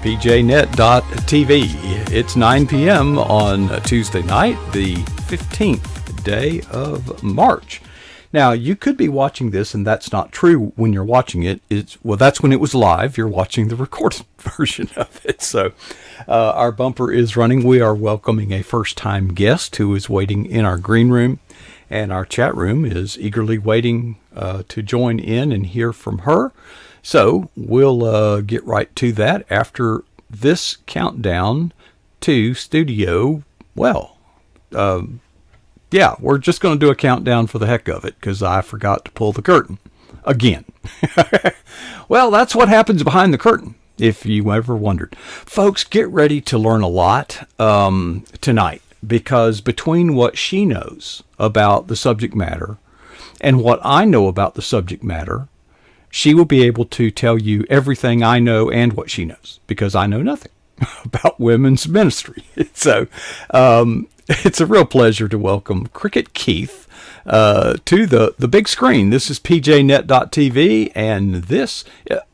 pjnet.tv. It's 9 p.m. on Tuesday night, the 15th day of March. Now, you could be watching this, and that's not true when you're watching it. That's when it was live. You're watching the recorded version of it. So our bumper is running. We are welcoming a first-time guest who is waiting in our green room, and our chat room is eagerly waiting to join in and hear from her. So we'll get right to that after this countdown to studio. Well, yeah, we're just going to do a countdown for the heck of it because I forgot to pull the curtain again. Well, that's what happens behind the curtain, if you ever wondered. Folks, get ready to learn a lot tonight, because between what she knows about the subject matter and what I know about the subject matter, she will be able to tell you everything I know and what she knows, because I know nothing about women's ministry. So it's a real pleasure to welcome Crickett Keeth to the big screen. This is pjnet.tv, and this,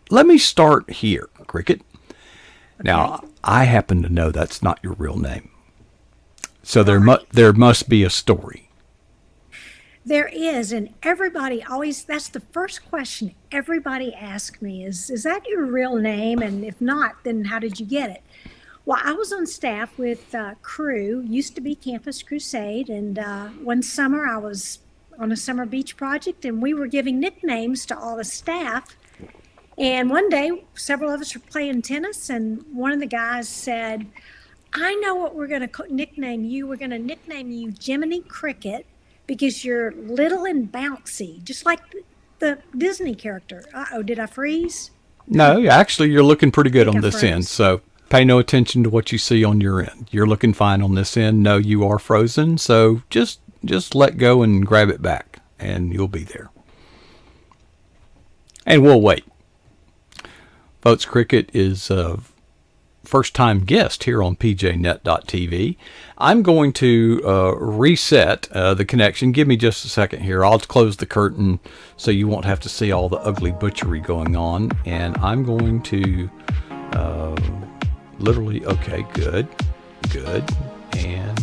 let me start here, Crickett. Okay. Now, I happen to know that's not your real name. So there must be a story. There is, and everybody always, that's the first question everybody asks me is that your real name? And if not, then how did you get it? Well, I was on staff with Crew, used to be Campus Crusade, and one summer I was on a summer beach project, and we were giving nicknames to all the staff. And one day, several of us were playing tennis, and one of the guys said, I know what we're going to nickname you. We're going to nickname you Jiminy Cricket, because you're little and bouncy, just like the Disney character. Uh-oh, did I freeze? No, actually, you're looking pretty good on this end, so pay no attention to what you see on your end. You're looking fine on this end. No, you are frozen, so just let go and grab it back, and you'll be there. And we'll wait. Folks, Crickett is first-time guest here on pjnet.tv. I'm going to reset the connection. Give me just a second here. I'll close the curtain so you won't have to see all the ugly butchery going on. And I'm going to literally, okay, good. And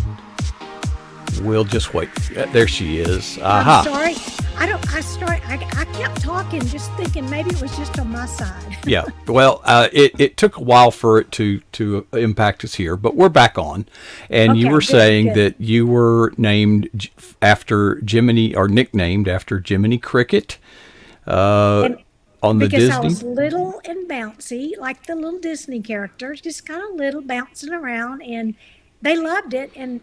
we'll just wait. There she is. Aha. I'm sorry. I kept talking, just thinking maybe it was just on my side. Yeah. Well, it took a while for it to impact us here, but we're back on. And okay, you were saying that you were named after Jiminy, or nicknamed after Jiminy Cricket on the Disney. Because I was little and bouncy, like the little Disney characters, just kind of little, bouncing around, and they loved it. And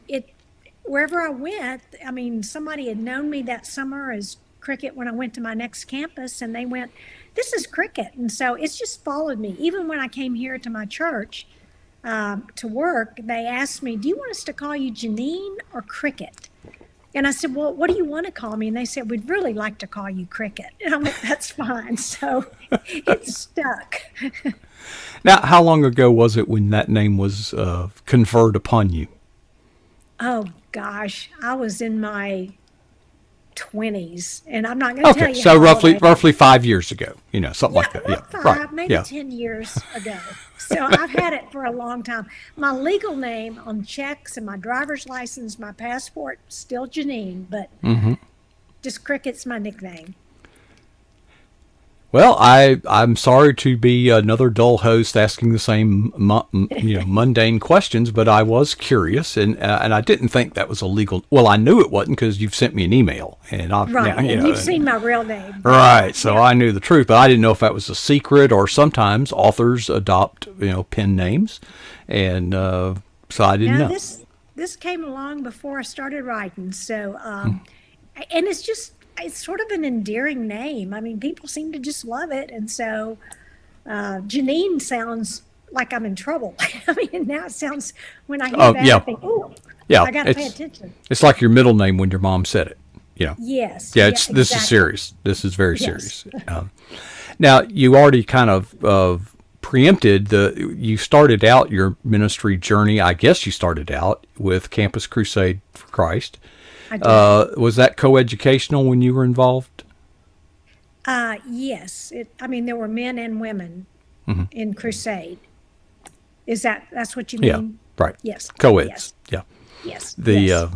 wherever I went, I mean, somebody had known me that summer as Cricket when I went to my next campus, and they went, this is Cricket. And so it's just followed me. Even when I came here to my church to work, they asked me, do you want us to call you Janine or Cricket? And I said, well, what do you want to call me? And they said, we'd really like to call you Cricket. And I went, that's fine. So it stuck. Now, how long ago was it when that name was conferred upon you? Oh, gosh. I was in my 20s, and I'm not going to tell you. So roughly 5 years ago, something like that. Yeah, 5, right. Maybe 10 years ago. So I've had it for a long time. My legal name on checks and my driver's license, my passport, still Janine, but just Cricket's my nickname. Well, I'm sorry to be another dull host asking the same mundane questions, but I was curious, and I didn't think that was illegal. Well, I knew it wasn't because you've sent me an email, and you've seen my real name, right? So yeah. I knew the truth, but I didn't know if that was a secret, or sometimes authors adopt pen names, and so I didn't know. This came along before I started writing, so and it's sort of an endearing name. I mean, people seem to just love it. And so Janine sounds like I'm in trouble. I mean, now it sounds, when I hear that, I think, I got to pay attention. It's like your middle name when your mom said it. Yes. Yeah, this is serious. This is very serious. Now, you already kind of preempted you started out your ministry journey. I guess you started out with Campus Crusade for Christ. Was that coeducational when you were involved? Yes. There were men and women in Crusade. That's what you Yeah, mean? right. Yes. Co-eds. Yes. Yeah. Yes. The Yes.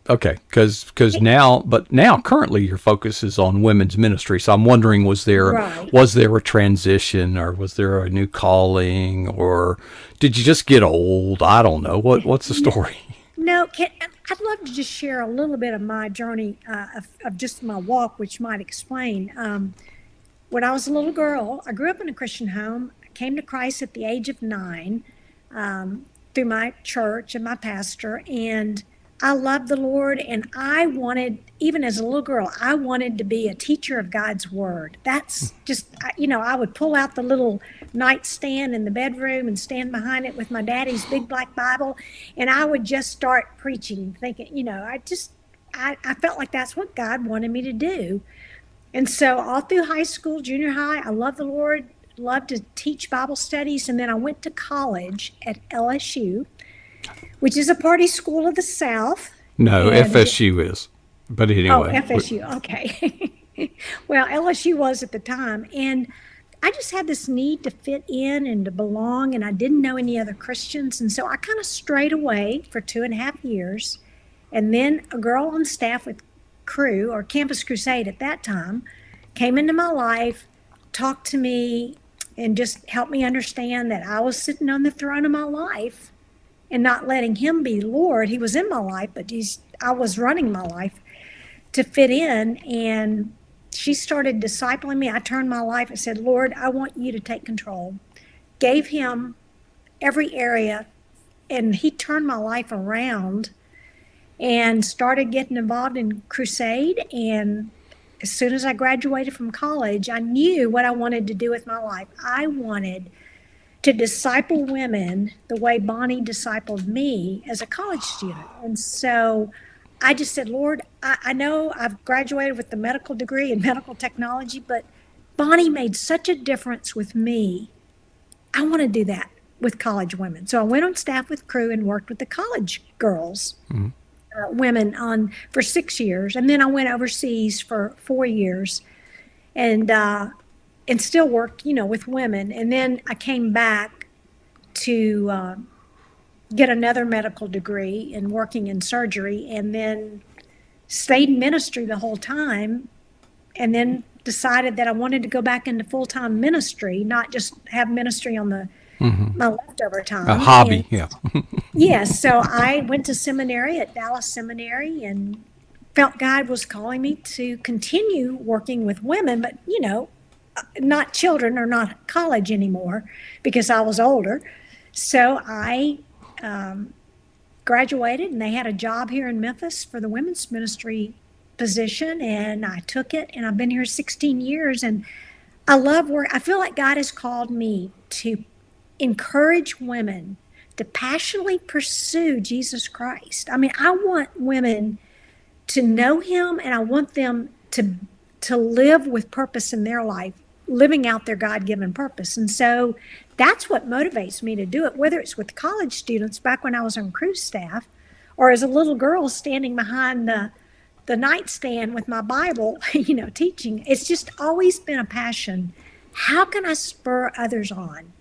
Okay, because now currently your focus is on women's ministry. So I'm wondering, Right. was there a transition, or was there a new calling, or did you just get old? I don't know. What's the No, story? no, I'd love to just share a little bit of my journey of just my walk, which might explain. When I was a little girl, I grew up in a Christian home. I came to Christ at the age of 9 through my church and my pastor. And I loved the Lord. And I wanted, even as a little girl, I wanted to be a teacher of God's word. That's just, I would pull out the little nightstand in the bedroom and stand behind it with my daddy's big black Bible. And I would just start preaching, thinking, I felt like that's what God wanted me to do. And so all through high school, junior high, I loved the Lord, loved to teach Bible studies. And then I went to college at LSU, which is a party school of the South. No, And FSU is. But oh, anyway, FSU, okay. Well, LSU was at the time. And I just had this need to fit in and to belong. And I didn't know any other Christians. And so I kind of strayed away for 2.5 years. And then a girl on staff with Crew or Campus Crusade at that time came into my life, talked to me, and just helped me understand that I was sitting on the throne of my life and not letting him be Lord. He was in my life, but I was running my life to fit in. And she started discipling me. I turned my life and said, Lord, I want you to take control. Gave him every area, and he turned my life around and started getting involved in Crusade. And as soon as I graduated from college, I knew what I wanted to do with my life. I wanted to disciple women the way Bonnie discipled me as a college student. And so I just said, Lord, I know I've graduated with the medical degree in medical technology, but Bonnie made such a difference with me. I want to do that with college women. So I went on staff with Crew and worked with the college girls. Women on for 6 years, and then I went overseas for 4 years, and still worked, with women. And then I came back to get another medical degree in working in surgery, and then stayed in ministry the whole time, and then decided that I wanted to go back into full-time ministry, not just have ministry on my leftover time. a hobby. And Yeah. yes, so I went to seminary at Dallas Seminary and felt God was calling me to continue working with women, but not children or not college anymore because I was older. So I graduated, and they had a job here in Memphis for the women's ministry position, and I took it, and I've been here 16 years, and I love work. I feel like God has called me to encourage women to passionately pursue Jesus Christ. I mean, I want women to know him, and I want them to live with purpose in their life, living out their God-given purpose. And so that's what motivates me to do it, whether it's with college students back when I was on Cruise staff, or as a little girl standing behind the nightstand with my Bible, teaching. It's just always been a passion. How can I spur others on?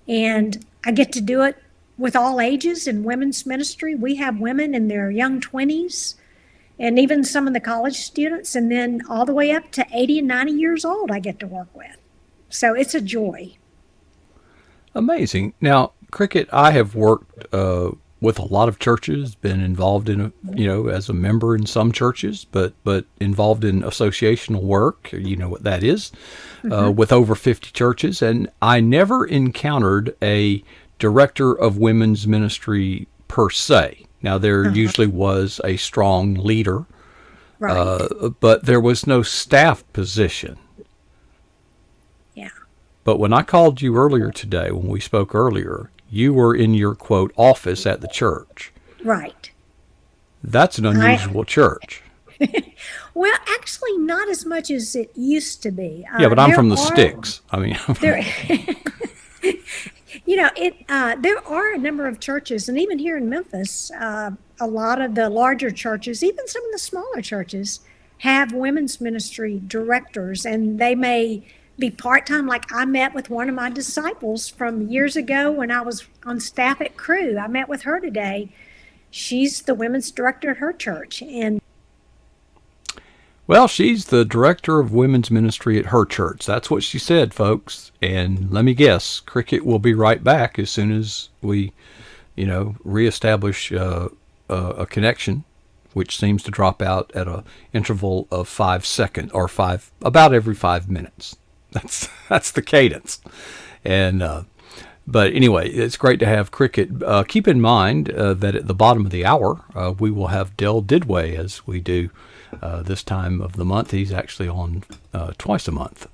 And I get to do it with all ages in women's ministry. We have women in their young 20s, and even some of the college students, and then all the way up to 80 and 90 years old I get to work with. So it's a joy. Amazing. Now, Cricket, I have worked with a lot of churches, been involved in, as a member in some churches, but involved in associational work. You know what that is, with over 50 churches. And I never encountered a director of women's ministry per se. Now, there usually was a strong leader, Right. but there was no staff position. Yeah. But when I called you earlier today, when we spoke earlier, you were in your, quote, office at the church. Right. That's an unusual church. Well, actually, not as much as it used to be. Yeah, but I'm there from the are- sticks. I mean, There, there are a number of churches, and even here in Memphis, a lot of the larger churches, even some of the smaller churches, have women's ministry directors, and they may be part-time. Like I met with one of my disciples from years ago when I was on staff at Crew. I met with her today. She's the women's director at her church. And Well, she's the director of women's ministry at her church. That's what she said, folks. And let me guess, Cricket will be right back as soon as we, reestablish a connection, which seems to drop out at a interval of 5 seconds or about every 5 minutes. That's the cadence. And but anyway, it's great to have Cricket. Keep in mind that at the bottom of the hour, we will have Del Didway, as we do this time of the month. He's actually on twice a month.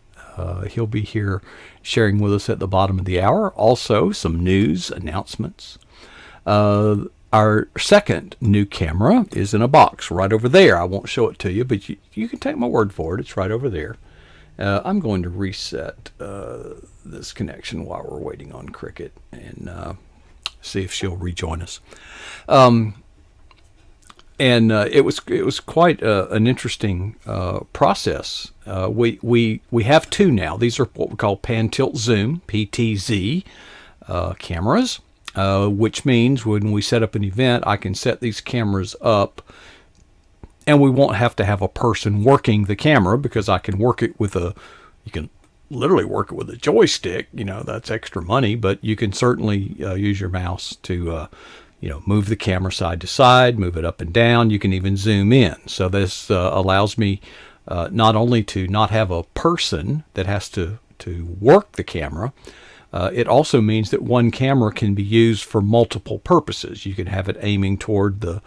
He'll be here sharing with us at the bottom of the hour. Also, some news announcements. Our second new camera is in a box right over there. I won't show it to you, but you can take my word for it. It's right over there. I'm going to reset this connection while we're waiting on Cricket and see if she'll rejoin us. And it was quite an interesting process. We have two now. These are what we call pan tilt zoom (PTZ) cameras, which means when we set up an event, I can set these cameras up, and we won't have to have a person working the camera because I can work it with you can literally work it with a joystick. That's extra money, but you can certainly use your mouse to move the camera side to side, move it up and down. You can even zoom in. So this allows me not only to not have a person that has to work the camera, it also means that one camera can be used for multiple purposes. You can have it aiming toward the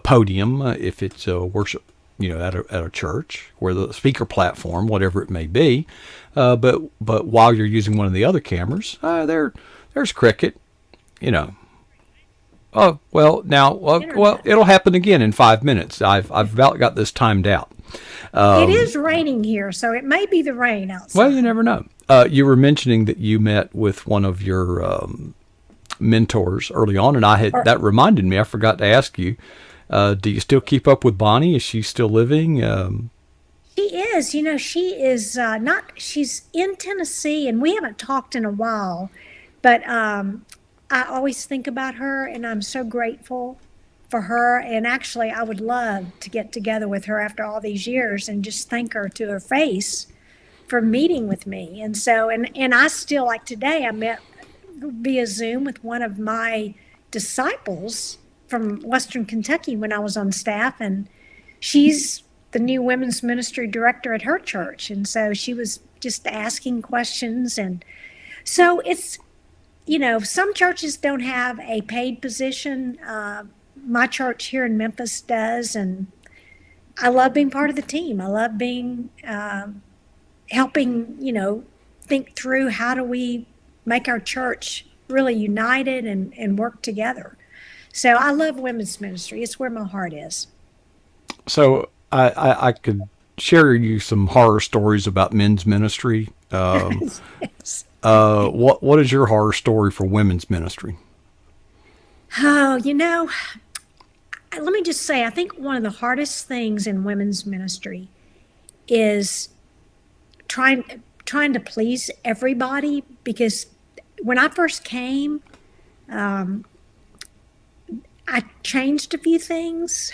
podium if it's a worship, at a church, or the speaker platform, whatever it may be. But while you're using one of the other cameras, there's Cricket, Oh, well, now, well, it'll happen again in 5 minutes. I've about got this timed out. It is raining here, so it may be the rain outside. Well, you never know. You were mentioning that you met with one of your mentors early on, and that reminded me. I forgot to ask you. Do you still keep up with Bonnie? Is she still living? She is. She is not. She's in Tennessee, and we haven't talked in a while. But I always think about her, and I'm so grateful for her. And actually, I would love to get together with her after all these years and just thank her to her face for meeting with me. And so, and I still, like today, I met via Zoom with one of my disciples from Western Kentucky when I was on staff, and she's the new women's ministry director at her church. And so she was just asking questions. And so it's, some churches don't have a paid position. My church here in Memphis does, and I love being part of the team. I love being helping, think through how do we make our church really united and work together. So I love women's ministry. It's where my heart is. So I could share you some horror stories about men's ministry. Yes. What is your horror story for women's ministry? Oh, let me just say, I think one of the hardest things in women's ministry is trying to please everybody, because when I first came, I changed a few things,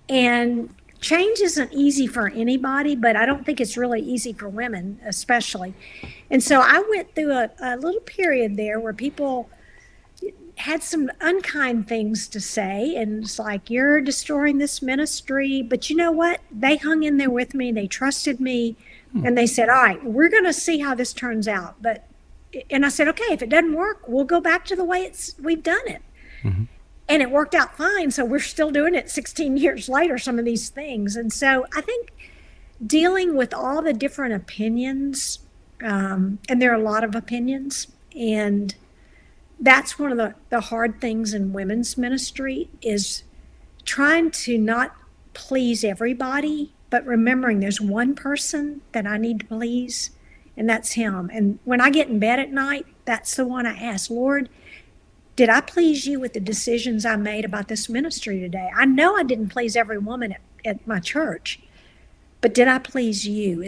and change isn't easy for anybody, but I don't think it's really easy for women, especially. And so I went through a little period there where people had some unkind things to say, and it's like, you're destroying this ministry. But you know what? They hung in there with me. They trusted me, and they said, all right, we're going to see how this turns out. And I said, okay, if it doesn't work, we'll go back to the way we've done it. Mm-hmm. And it worked out fine. So we're still doing it 16 years later, some of these things. And so I think dealing with all the different opinions, and there are a lot of opinions, and that's one of the hard things in women's ministry, is trying to not please everybody, but remembering there's one person that I need to please, and that's him. And when I get in bed at night, that's the one I ask, Lord, did I please you with the decisions I made about this ministry today? I know I didn't please every woman at my church, but did I please you?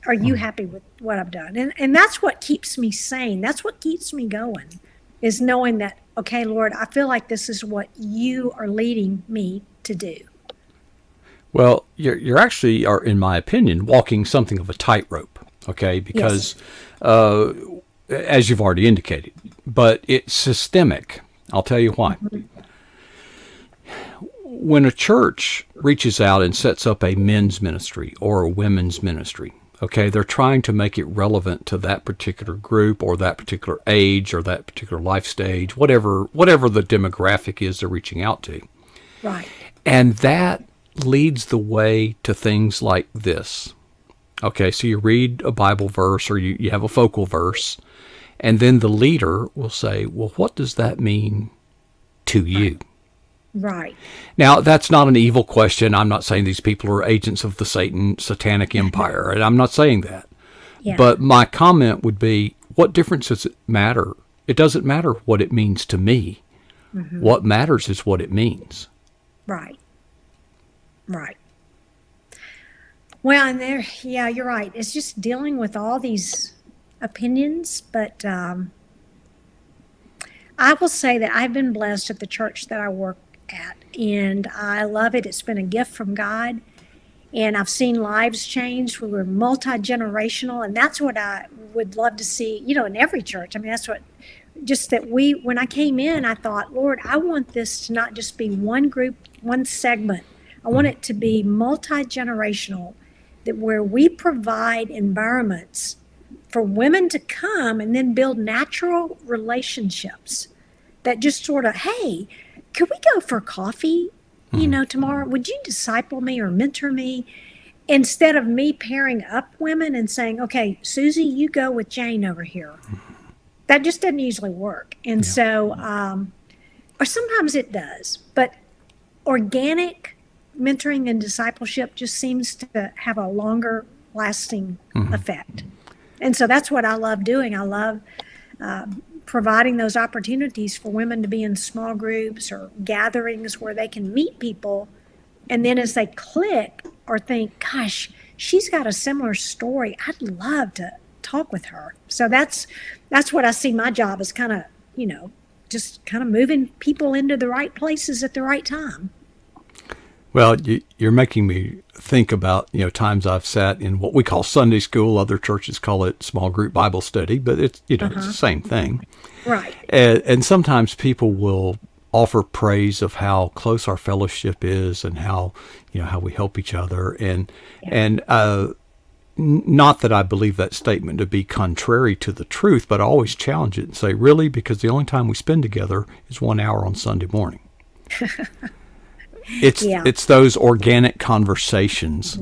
Are you happy with what I've done? And that's what keeps me sane. That's what keeps me going, is knowing that, okay, Lord, I feel like this is what you are leading me to do. Well, you're actually are, in my opinion, walking something of a tightrope. Okay, Yes. because as you've already indicated, but it's systemic. I'll tell you why. When a church reaches out and sets up a men's ministry or a women's ministry, okay, they're trying to make it relevant to that particular group or that particular age or that particular life stage, whatever the demographic is they're reaching out to. Right. And that leads the way to things like this. Okay, so you read a Bible verse or you have a focal verse, and then the leader will say, well, what does that mean to you? Right. Now, that's not an evil question. I'm not saying these people are agents of the satanic empire, and I'm not saying that. Yeah. But my comment would be, what difference does it matter? It doesn't matter what it means to me. What matters is what it means. Right. Right. Well, and yeah, you're right. It's just dealing with all these opinions, but I will say that I've been blessed at the church that I work at, and I love it. It's been a gift from God, and I've seen lives change. We were multi-generational, and that's what I would love to see, in every church. I mean, that's what, just that when I came in, I thought, Lord, I want this to not just be one group, one segment. I want it to be multi-generational, that where we provide environments for women to come and then build natural relationships that just sort of, hey, could we go for coffee, tomorrow? Would you disciple me or mentor me? Instead of me pairing up women and saying, okay, Susie, you go with Jane over here. That just doesn't usually work. And so, or sometimes it does, but organic mentoring and discipleship just seems to have a longer lasting effect. And so that's what I love doing. I love providing those opportunities for women to be in small groups or gatherings where they can meet people. And then as they click or think, gosh, she's got a similar story, I'd love to talk with her. So that's what I see my job as, kind of, just kind of moving people into the right places at the right time. Well, you're making me think about, times I've sat in what we call Sunday school. Other churches call it small group Bible study, but it's, it's the same thing. Right. And sometimes people will offer praise of how close our fellowship is and how, how we help each other. And not that I believe that statement to be contrary to the truth, but I always challenge it and say, really? Because the only time we spend together is 1 hour on Sunday morning. It's those organic conversations,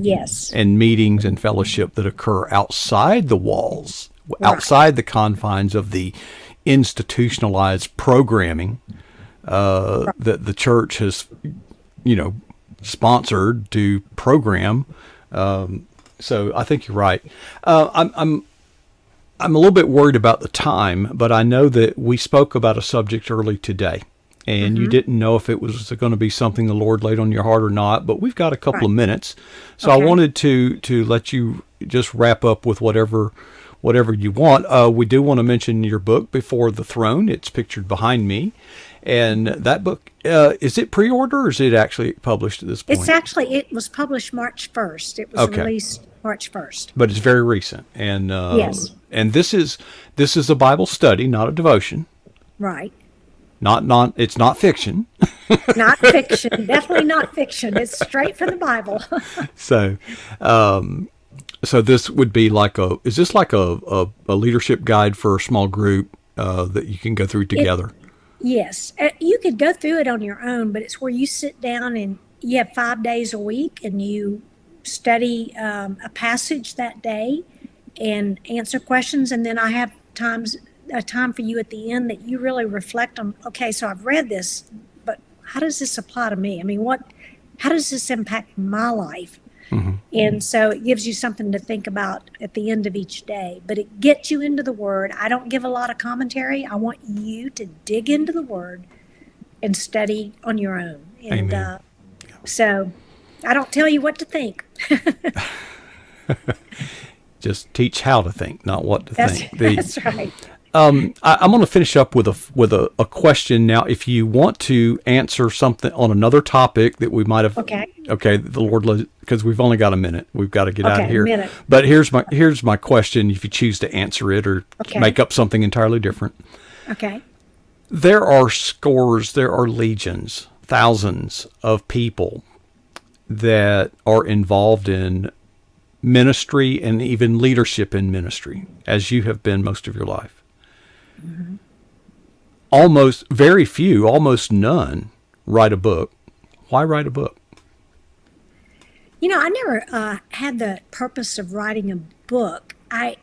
and meetings and fellowship that occur outside the walls, outside the confines of the institutionalized programming that the church has, sponsored to program. So I think you're right. I'm a little bit worried about the time, but I know that we spoke about a subject early today. And you didn't know if it was going to be something the Lord laid on your heart or not, but we've got a couple of minutes. So I wanted to let you just wrap up with whatever you want. We do want to mention your book, Before the Throne. It's pictured behind me. And that book, is it pre-order or is it actually published at this point? It was published March 1st. It was released March 1st. But it's very recent. And yes. And this is a Bible study, not a devotion. Right. It's not fiction. Not fiction. Definitely not fiction. It's straight from the Bible. So this would be is this like a leadership guide for a small group that you can go through together? Yes. You could go through it on your own, but it's where you sit down and you have 5 days a week and you study a passage that day and answer questions. And then I have a time for you at the end that you really reflect on, okay, so I've read this, but how does this apply to me? I mean, how does this impact my life? And so it gives you something to think about at the end of each day, but it gets you into the Word. I don't give a lot of commentary. I want you to dig into the Word and study on your own. And Amen. So I don't tell you what to think. Just teach how to think, not what to That's think. that's right. I'm going to finish up with a question now. If you want to answer something on another topic that we might have, Okay. okay, the Lord, because we've only got a minute, we've got to get out of Okay, here. minute. But here's my question. If you choose to answer it or Okay. make up something entirely different, Okay. there are scores, there are legions, thousands of people that are involved in ministry and even leadership in ministry, as you have been most of your life. Almost very few, almost none, write a book. Why write a book? I never had the purpose of writing a book. I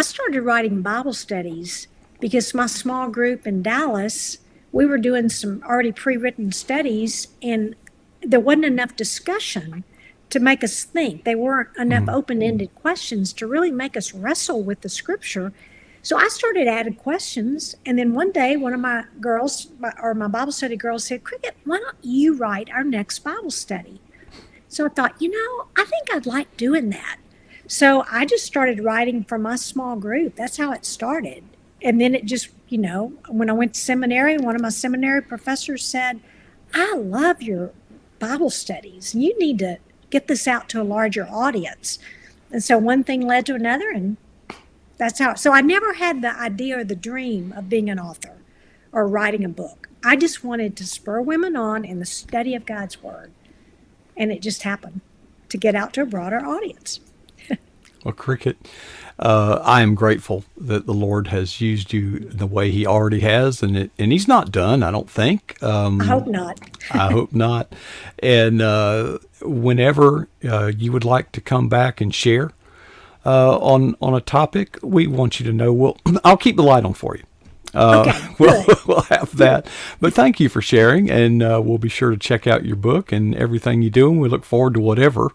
started writing Bible studies because my small group in Dallas, we were doing some already pre-written studies, and there wasn't enough discussion to make us think. There weren't enough open-ended questions to really make us wrestle with the scripture. So I started adding questions, and then one day one of my girls, my Bible study girls, said, "Cricket, why don't you write our next Bible study?" So I thought, I think I'd like doing that. So I just started writing for my small group. That's how it started. And then it just, when I went to seminary, one of my seminary professors said, "I love your Bible studies. You need to get this out to a larger audience." And so one thing led to another, and that's how. So I never had the idea or the dream of being an author or writing a book. I just wanted to spur women on in the study of God's Word. And it just happened to get out to a broader audience. Well, Cricket, I am grateful that the Lord has used you the way He already has, and He's not done, I don't think. I hope not. I hope not. And whenever you would like to come back and share on a topic, we want you to know. I'll keep the light on for you. Okay, We'll have that. But thank you for sharing, and we'll be sure to check out your book and everything you do, and we look forward to whatever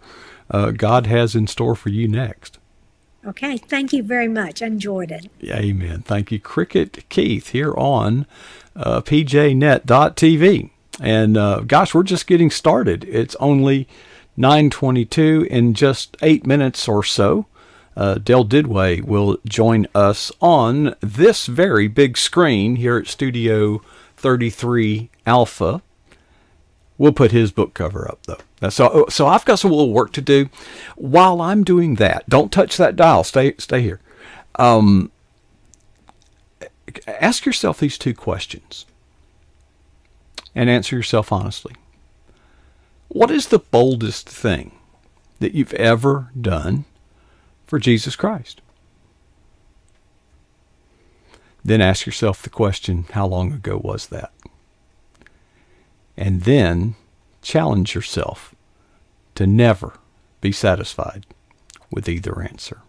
God has in store for you next. Okay, thank you very much. I enjoyed it. Amen. Thank you, Crickett Keeth, here on pjnet.tv. And gosh, we're just getting started. It's only 9:22 in just 8 minutes or so. Del Didway will join us on this very big screen here at Studio 33 Alpha. We'll put his book cover up, though. So I've got some little work to do. While I'm doing that, don't touch that dial. Stay here. Ask yourself these two questions and answer yourself honestly. What is the boldest thing that you've ever done for Jesus Christ? Then ask yourself the question, how long ago was that? And then challenge yourself to never be satisfied with either answer.